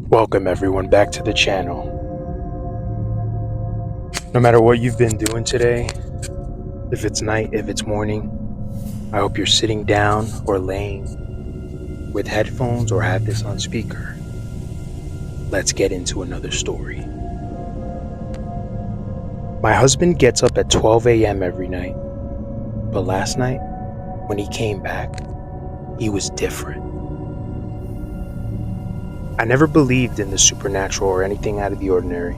Welcome everyone back to the channel. No matter what you've been doing today, if it's night, if it's morning, I hope you're sitting down or laying with headphones or have this on speaker. Let's get into another story. My husband gets up at 12 a.m. every night, but last night, when he came back, he was different. I never believed in the supernatural or anything out of the ordinary.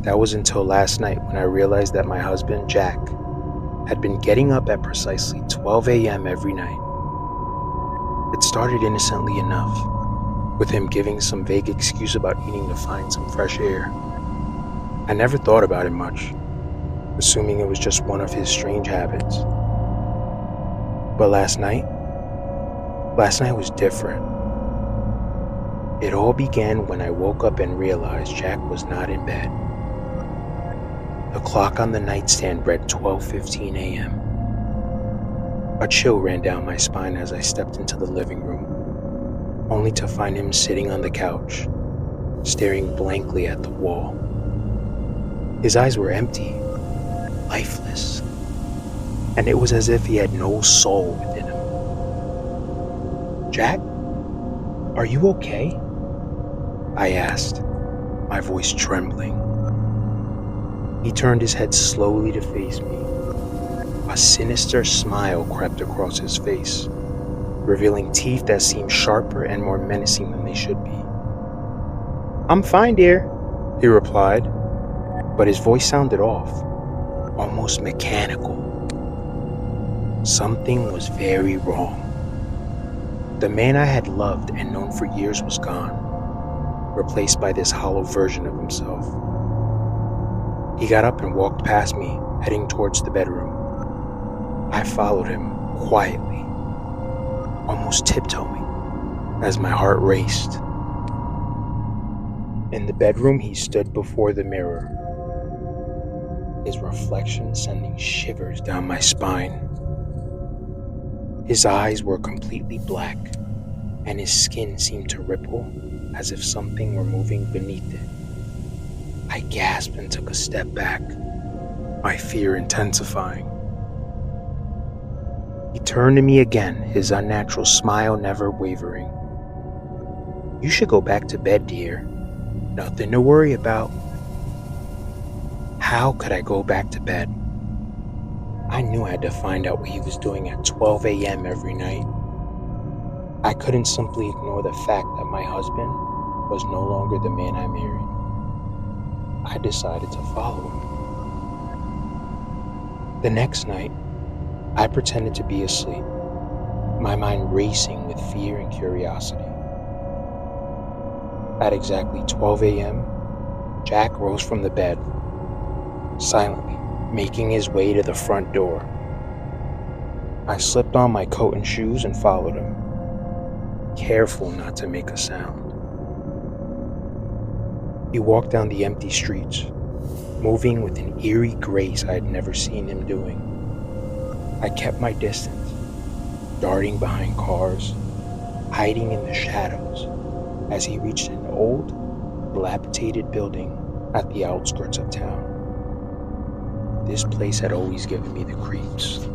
That was until last night when I realized that my husband, Jack, had been getting up at precisely 12 a.m. every night. It started innocently enough, with him giving some vague excuse about needing to find some fresh air. I never thought about it much, assuming it was just one of his strange habits. But last night was different. It all began when I woke up and realized Jack was not in bed. The clock on the nightstand read 12:15 a.m. A chill ran down my spine as I stepped into the living room, only to find him sitting on the couch, staring blankly at the wall. His eyes were empty, lifeless, and it was as if he had no soul within him. "Jack, are you okay?" I asked, my voice trembling. He turned his head slowly to face me. A sinister smile crept across his face, revealing teeth that seemed sharper and more menacing than they should be. "I'm fine, dear," he replied, but his voice sounded off, almost mechanical. Something was very wrong. The man I had loved and known for years was gone, replaced by this hollow version of himself. He got up and walked past me, heading towards the bedroom. I followed him quietly, almost tiptoeing, as my heart raced. In the bedroom, he stood before the mirror, his reflection sending shivers down my spine. His eyes were completely black, and his skin seemed to ripple as if something were moving beneath it. I gasped and took a step back, my fear intensifying. He turned to me again, his unnatural smile never wavering. "You should go back to bed, dear. Nothing to worry about." How could I go back to bed? I knew I had to find out what he was doing at 12 a.m. every night. I couldn't simply ignore the fact that my husband was no longer the man I married. I decided to follow him. The next night, I pretended to be asleep, my mind racing with fear and curiosity. At exactly 12 a.m., Jack rose from the bed, silently making his way to the front door. I slipped on my coat and shoes and followed him, careful not to make a sound. He walked down the empty streets, moving with an eerie grace I had never seen him doing. I kept my distance, darting behind cars, hiding in the shadows, as he reached an old, dilapidated building at the outskirts of town. This place had always given me the creeps.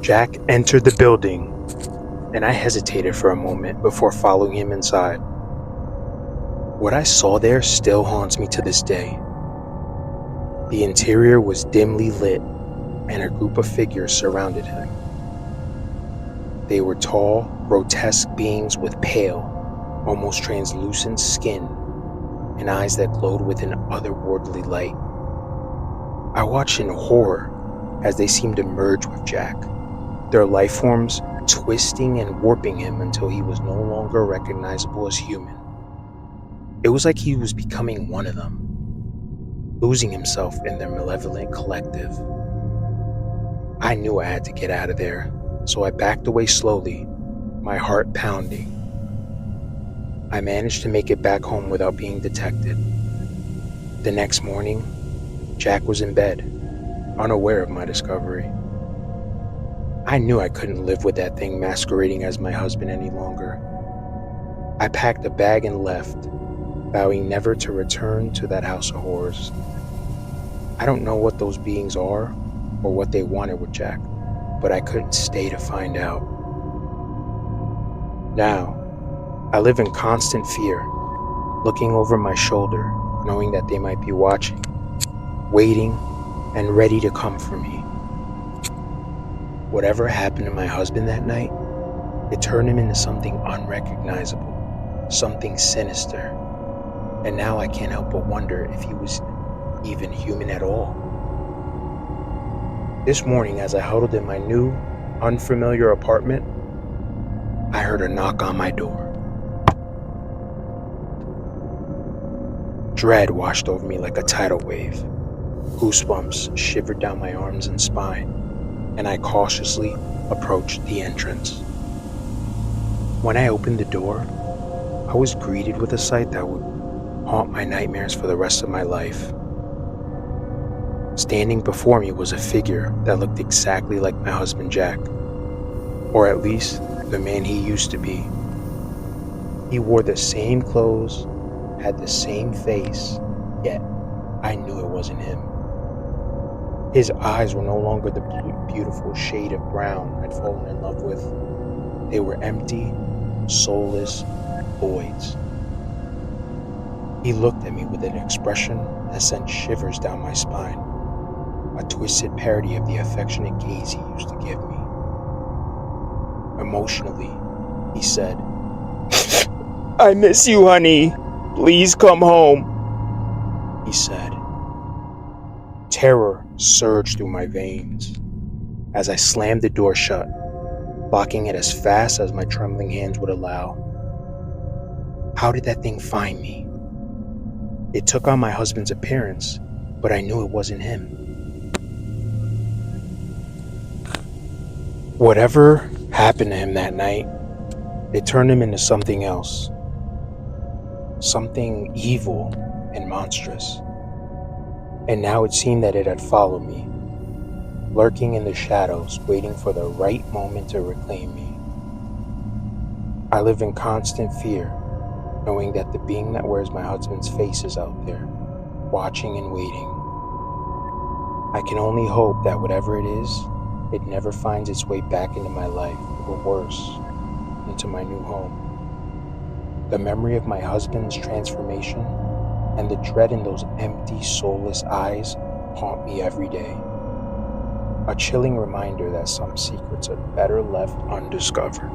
Jack entered the building, and I hesitated for a moment before following him inside. What I saw there still haunts me to this day. The interior was dimly lit, and a group of figures surrounded him. They were tall, grotesque beings with pale, almost translucent skin and eyes that glowed with an otherworldly light. I watched in horror as they seemed to merge with Jack, their life forms twisting and warping him until he was no longer recognizable as human. It was like he was becoming one of them, losing himself in their malevolent collective. I knew I had to get out of there, so I backed away slowly, my heart pounding. I managed to make it back home without being detected. The next morning, Jack was in bed, unaware of my discovery. I knew I couldn't live with that thing masquerading as my husband any longer. I packed a bag and left, vowing never to return to that house of horrors. I don't know what those beings are or what they wanted with Jack, but I couldn't stay to find out. Now, I live in constant fear, looking over my shoulder, knowing that they might be watching, waiting, and ready to come for me. Whatever happened to my husband that night, it turned him into something unrecognizable, something sinister. And now I can't help but wonder if he was even human at all. This morning, as I huddled in my new, unfamiliar apartment, I heard a knock on my door. Dread washed over me like a tidal wave. Goosebumps shivered down my arms and spine, and I cautiously approached the entrance. When I opened the door, I was greeted with a sight that would haunt my nightmares for the rest of my life. Standing before me was a figure that looked exactly like my husband Jack, or at least the man he used to be. He wore the same clothes, had the same face, yet I knew it wasn't him. His eyes were no longer the beautiful shade of brown I'd fallen in love with. They were empty, soulless voids. He looked at me with an expression that sent shivers down my spine, a twisted parody of the affectionate gaze he used to give me. Emotionally, he said, "I miss you, honey. Please come home," he said. Terror surged through my veins as I slammed the door shut, locking it as fast as my trembling hands would allow. How did that thing find me? It took on my husband's appearance, but I knew it wasn't him. Whatever happened to him that night, it turned him into something else. Something evil and monstrous. And now it seemed that it had followed me, lurking in the shadows, waiting for the right moment to reclaim me. I live in constant fear, knowing that the being that wears my husband's face is out there, watching and waiting. I can only hope that whatever it is, it never finds its way back into my life, or worse, into my new home. The memory of my husband's transformation and the dread in those empty, soulless eyes haunt me every day. A chilling reminder that some secrets are better left undiscovered.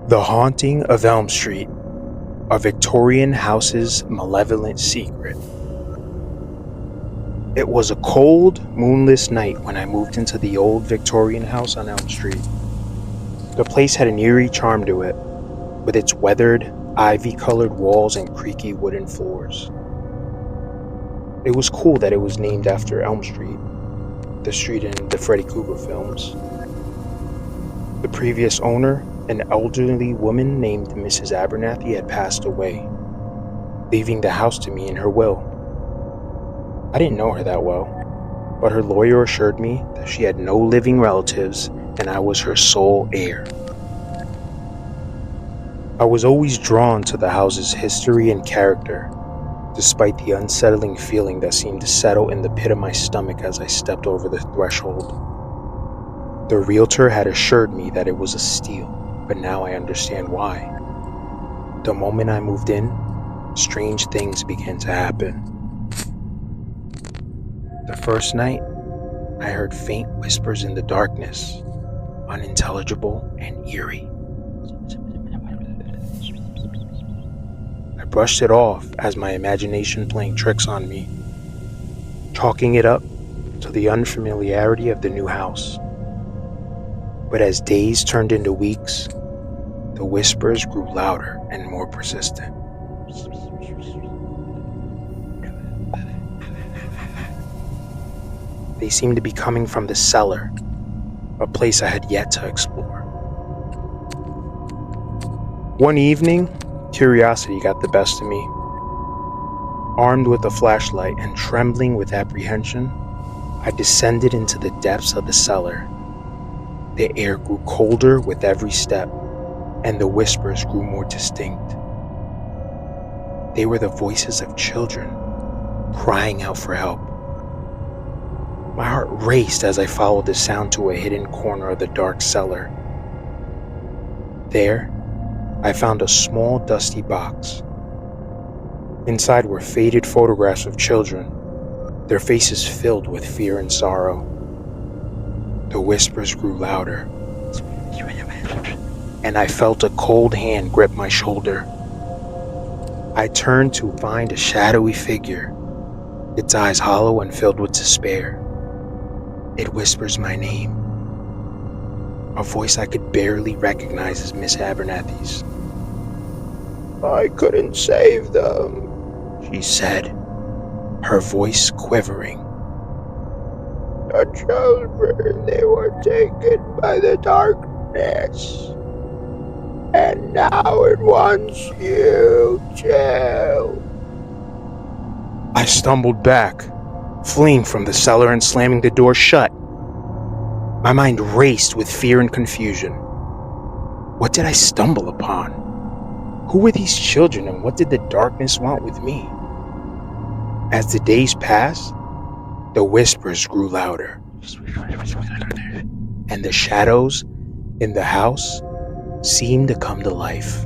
The Haunting of Elm Street, a Victorian house's malevolent secret. It was a cold, moonless night when I moved into the old Victorian house on Elm Street. The place had an eerie charm to it, with its weathered, ivy-colored walls and creaky wooden floors. It was cool that it was named after Elm Street, the street in the Freddy Krueger films. The previous owner, an elderly woman named Mrs. Abernathy, had passed away, leaving the house to me in her will. I didn't know her that well, but her lawyer assured me that she had no living relatives and I was her sole heir. I was always drawn to the house's history and character, despite the unsettling feeling that seemed to settle in the pit of my stomach as I stepped over the threshold. The realtor had assured me that it was a steal, but now I understand why. The moment I moved in, strange things began to happen. The first night, I heard faint whispers in the darkness, unintelligible and eerie. I brushed it off as my imagination playing tricks on me, chalking it up to the unfamiliarity of the new house. But as days turned into weeks, the whispers grew louder and more persistent. They seemed to be coming from the cellar, a place I had yet to explore. One evening, curiosity got the best of me. Armed with a flashlight and trembling with apprehension, I descended into the depths of the cellar. The air grew colder with every step, and the whispers grew more distinct. They were the voices of children, crying out for help. My heart raced as I followed the sound to a hidden corner of the dark cellar. There, I found a small, dusty box. Inside were faded photographs of children, their faces filled with fear and sorrow. The whispers grew louder, and I felt a cold hand grip my shoulder. I turned to find a shadowy figure, its eyes hollow and filled with despair. It whispers my name, a voice I could barely recognize as Miss Abernathy's. "I couldn't save them," she said, her voice quivering. "The children, they were taken by the darkness, and now it wants you too." I stumbled back, fleeing from the cellar and slamming the door shut. My mind raced with fear and confusion. What did I stumble upon? Who were these children, and what did the darkness want with me? As the days passed, the whispers grew louder, and the shadows in the house seemed to come to life.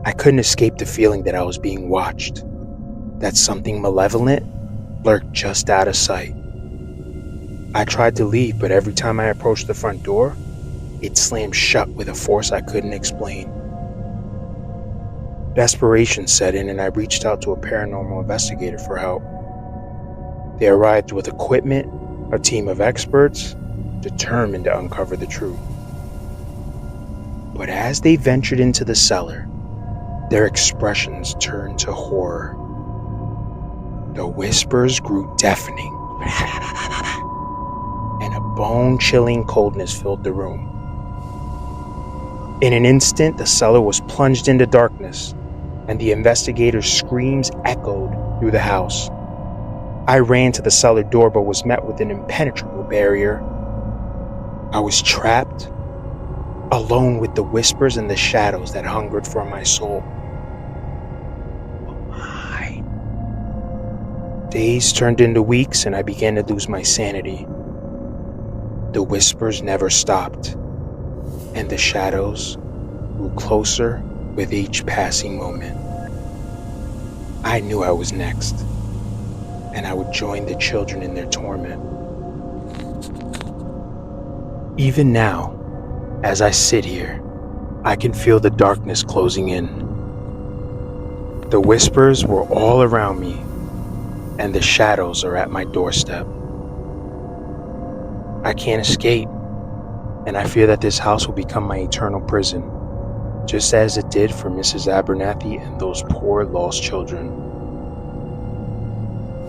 I couldn't escape the feeling that I was being watched, that something malevolent lurked just out of sight. I tried to leave, but every time I approached the front door, it slammed shut with a force I couldn't explain. Desperation set in, and I reached out to a paranormal investigator for help. They arrived with equipment, a team of experts, determined to uncover the truth. But as they ventured into the cellar, their expressions turned to horror. The whispers grew deafening, and a bone-chilling coldness filled the room. In an instant, the cellar was plunged into darkness, and the investigators' screams echoed through the house. I ran to the cellar door, but was met with an impenetrable barrier. I was trapped, alone with the whispers and the shadows that hungered for my soul. Days turned into weeks, and I began to lose my sanity. The whispers never stopped, and the shadows grew closer with each passing moment. I knew I was next, and I would join the children in their torment. Even now, as I sit here, I can feel the darkness closing in. The whispers were all around me, and the shadows are at my doorstep. I can't escape, and I fear that this house will become my eternal prison, just as it did for Mrs. Abernathy and those poor lost children.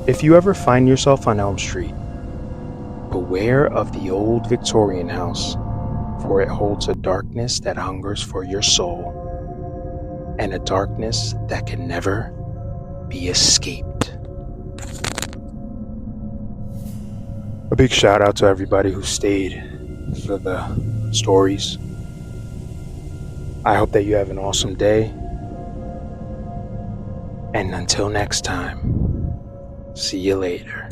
If you ever find yourself on Elm Street, beware of the old Victorian house, for it holds a darkness that hungers for your soul, and a darkness that can never be escaped. A big shout out to everybody who stayed for the stories. I hope that you have an awesome day. And until next time, see you later.